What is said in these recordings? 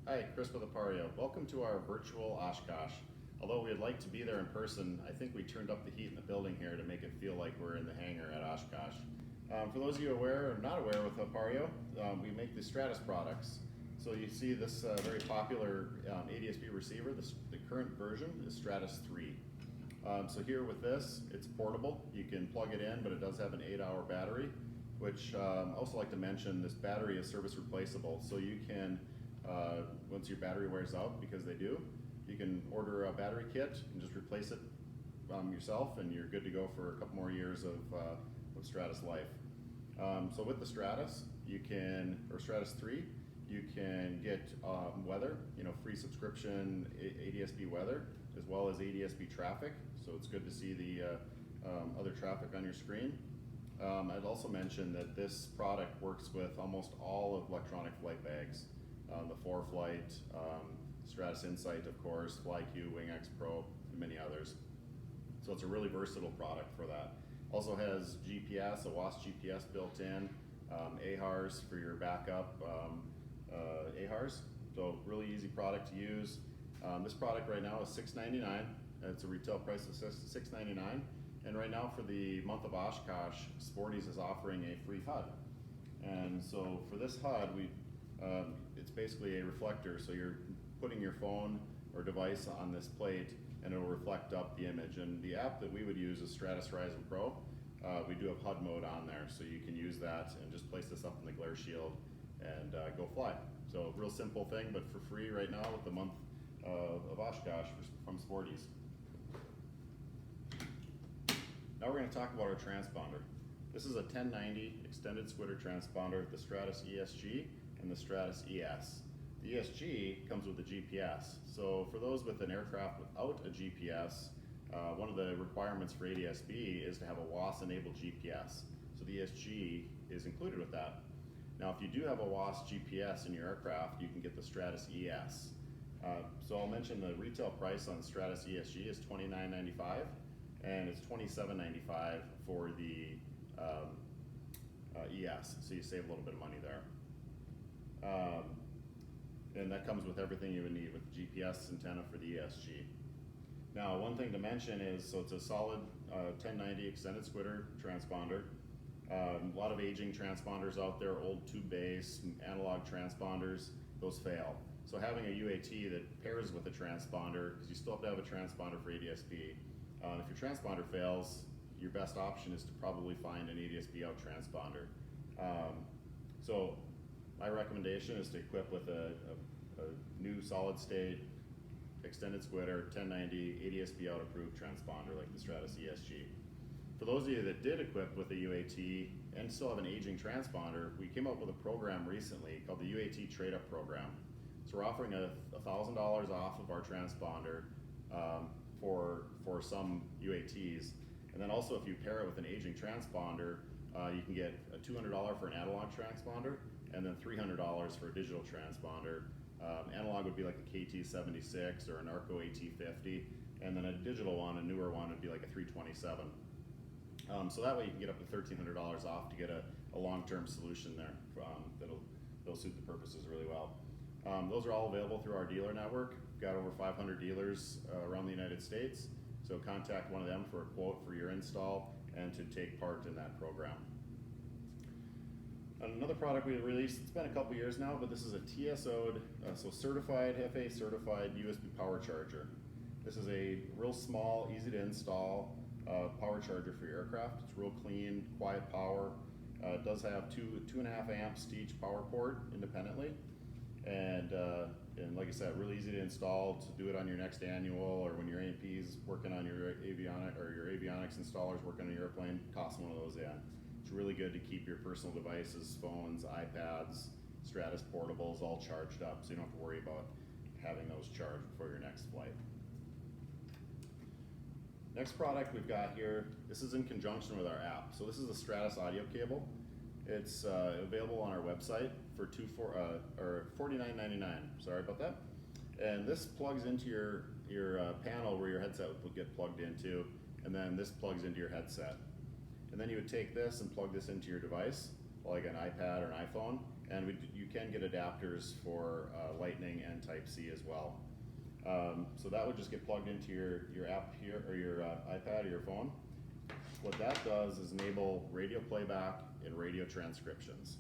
Hi, Chris with Appareo. Welcome to our virtual Oshkosh. Although we'd like to be there in person, I think we turned up the heat in the building here to make it feel like we're in the hangar at Oshkosh. For those of you aware or not aware with Appareo, we make the Stratus products. So you see this very popular ADSB receiver. The current version is Stratus 3. So here with this, it's portable. You can plug it in, but it does have an 8-hour battery, which I also like to mention, this battery is service replaceable. So you can, once your battery wears out, because they do, you can order a battery kit and just replace it yourself, and you're good to go for a couple more years of Stratus life. So with the Stratus, you can, or Stratus 3, you can get weather, free subscription ADSB weather, as well as ADSB traffic. So it's good to see the other traffic on your screen. I'd also mention that this product works with almost all of electronic flight bags. The 4Flight, Stratus Insight, of course, FlyQ, WingX Pro, and many others. So it's a really versatile product for that. Also has GPS, a WASP GPS built in, AHRS for your backup AHRS. So really easy product to use. This product right now is $6.99. It's a retail price of $6.99. And right now for the month of Oshkosh, Sporties is offering a free HUD. And so for this HUD, it's basically a reflector. So you're putting your phone or device on this plate and it'll reflect up the image. And the app that we would use is Stratus Horizon Pro. We do have HUD mode on there, so you can use that and just place this up in the glare shield and go fly. So real simple thing, but for free right now with the month of Oshkosh from Sporties. Now we're going to talk about our transponder. This is a 1090 extended squitter transponder, the Stratus ESG and the Stratus ES. The ESG comes with a GPS. So for those with an aircraft without a GPS, one of the requirements for ADSB is to have a WAS-enabled GPS. So the ESG is included with that. Now if you do have a WAS GPS in your aircraft, you can get the Stratus ES. So I'll mention the retail price on Stratus ESG is $29.95, and it's $27.95 for the ES, so you save a little bit of money there. And that comes with everything you would need with the GPS antenna for the ESG. Now, one thing to mention is, so it's a solid 1090 extended squitter transponder. A lot of aging transponders out there, old tube base, analog transponders, those fail. So having a UAT that pairs with a transponder, because you still have to have a transponder for ADSB. If your transponder fails, your best option is to probably find an ADSB out transponder. So my recommendation is to equip with a new solid state extended squitter 1090 ADSB out approved transponder like the Stratus ESG. For those of you that did equip with a UAT and still have an aging transponder, we came up with a program recently called the UAT Trade-Up Program. So we're offering $1,000 off of our transponder for some UATs. And then also if you pair it with an aging transponder, you can get a $200 for an analog transponder and then $300 for a digital transponder. Analog would be like a KT76 or an Arco AT50, and then a digital one, a newer one, would be like a 327. So that way you can get up to $1,300 off to get a long-term solution there that'll suit the purposes really well. Those are all available through our dealer network. We've got over 500 dealers around the United States, so contact one of them for a quote for your install and to take part in that program. Another product we released, it's been a couple years now, but this is a TSO'd, so certified, FAA certified USB power charger. This is a real small, easy to install power charger for your aircraft. It's real clean, quiet power. It does have 2.5 amps to each power port independently. And like I said, really easy to install, to do it on your next annual or when your A&P's working on your avionics installers working on your airplane, toss one of those in. It's really good to keep your personal devices, phones, iPads, Stratus portables all charged up, so you don't have to worry about having those charged before your next flight. Next product we've got here, this is in conjunction with our app. So this is a Stratus audio cable. It's available on our website for $49.99. Sorry about that. And this plugs into your panel where your headset will get plugged into, and then this plugs into your headset. And then you would take this and plug this into your device, like an iPad or an iPhone, and you can get adapters for Lightning and Type-C as well. So that would just get plugged into your app here, or your iPad or your phone. What that does is enable radio playback and radio transcriptions.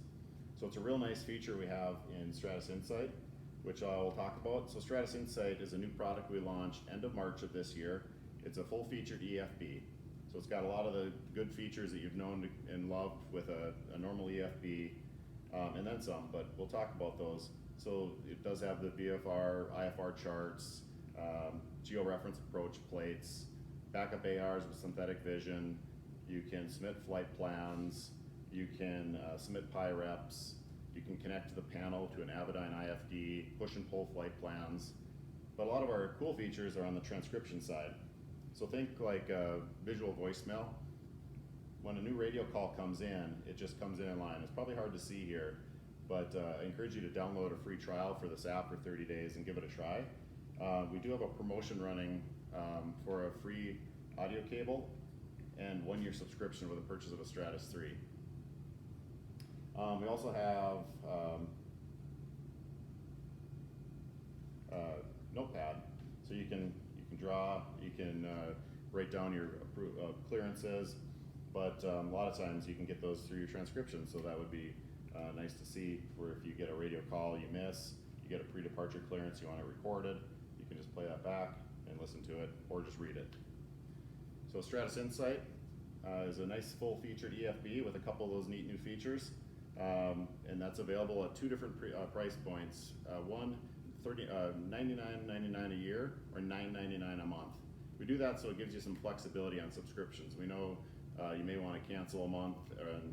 So it's a real nice feature we have in Stratus Insight, which I will talk about. So Stratus Insight is a new product we launched end of March of this year. It's a full-featured EFB. So it's got a lot of the good features that you've known and loved with a normal EFB, and then some, but we'll talk about those. So it does have the VFR, IFR charts, georeference approach plates, backup ARs with synthetic vision. You can submit flight plans. You can submit PIREPs. You can connect to the panel to an Avidyne IFD, push and pull flight plans. But a lot of our cool features are on the transcription side. So think like visual voicemail. When a new radio call comes in, it just comes in line. It's probably hard to see here, but I encourage you to download a free trial for this app for 30 days and give it a try. We do have a promotion running for a free audio cable and 1-year subscription with a purchase of a Stratus 3. We also have Notepad, so you can draw, you can write down your clearances, but a lot of times you can get those through your transcription, so that would be nice to see, where if you get a radio call you miss, you get a pre-departure clearance, you want it recorded, you can just play that back and listen to it, or just read it. So Stratus Insight is a nice full-featured EFB with a couple of those neat new features, and that's available at 2 different price points. One, $99.99 a year, or $9.99 a month. We do that so it gives you some flexibility on subscriptions. We know you may want to cancel a month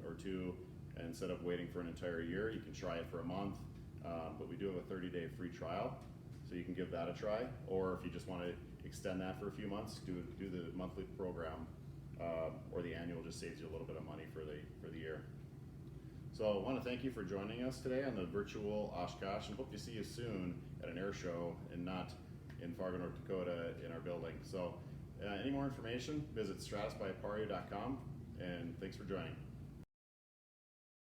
or 2, and instead of waiting for an entire year, you can try it for a month. But we do have a 30-day free trial, so you can give that a try. Or if you just want to extend that for a few months, do the monthly program, or the annual just saves you a little bit of money for the year. So I want to thank you for joining us today on the virtual Oshkosh, and hope to see you soon at an air show, and not in Fargo, North Dakota in our building. So any more information, visit stratusbyapareo.com, and thanks for joining.